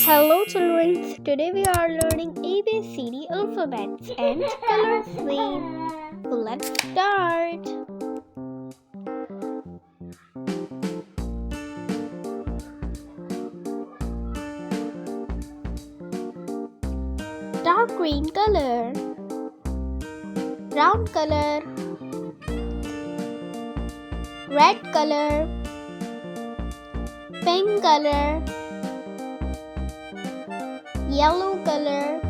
Hello children, today we are learning ABCD alphabets and colors name. So let's start. Dark green color, brown color, red color, pink color, yellow color,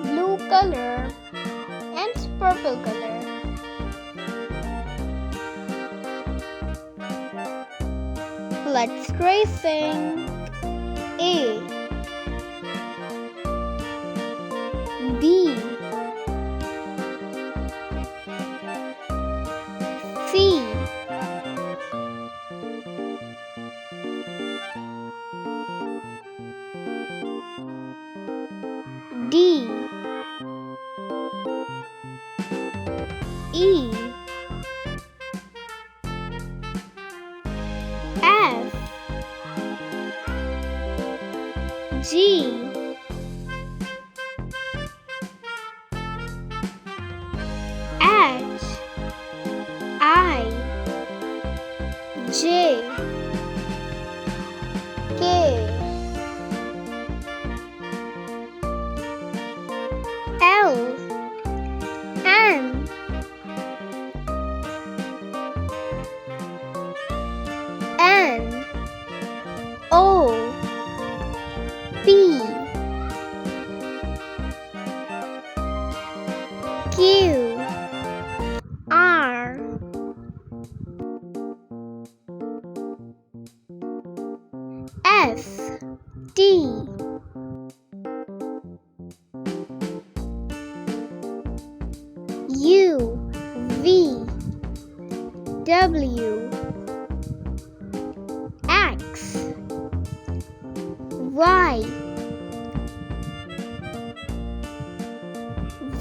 blue color, and purple color. Let's tracing. A, B, C, D, E, F, G, H, I, J, K, L, M, N, O, P, Q, R, S, T, U, V, W, X, Y,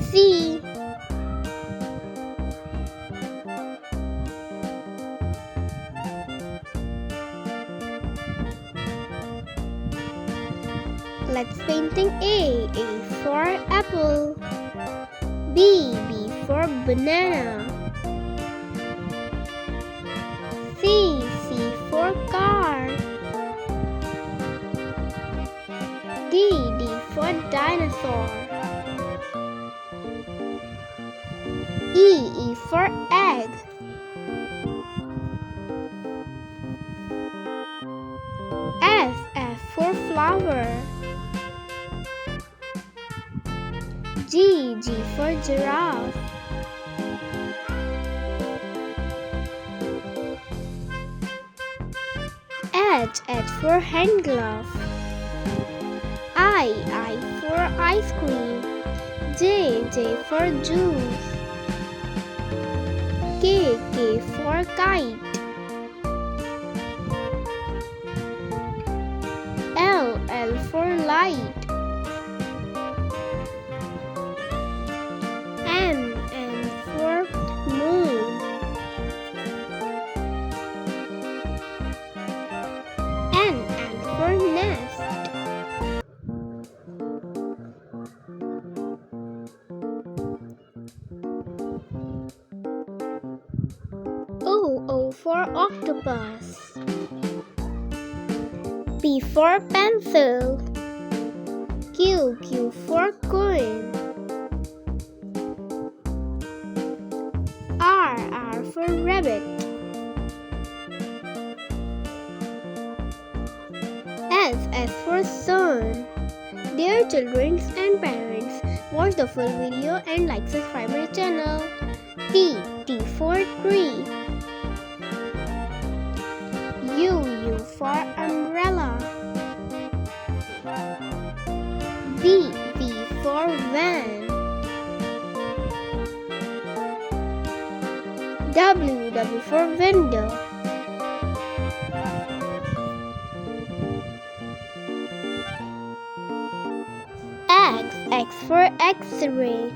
Z, let's painting A for apple, B for banana, C for car, D for dinosaur, E for egg, F for flower, G for giraffe, H for hand glove, I for ice cream, J for juice, K for kite, L for light, M for moon, N for nest, O for octopus, P for pencil, Q for coin, R for rabbit, S for sun. Dear children and parents, watch the full video and subscribe my channel. T for tree, U for umbrella, V for van, W for window, X for X-ray,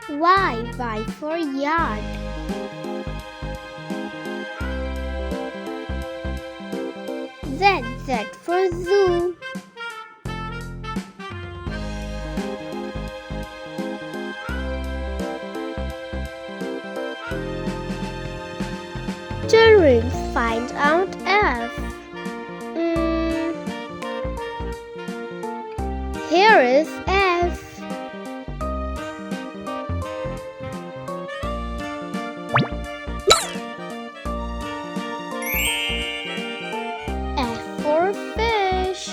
Y for yard, Children find out F. Mm, Here is F. F for fish.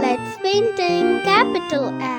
Let's painting capital F.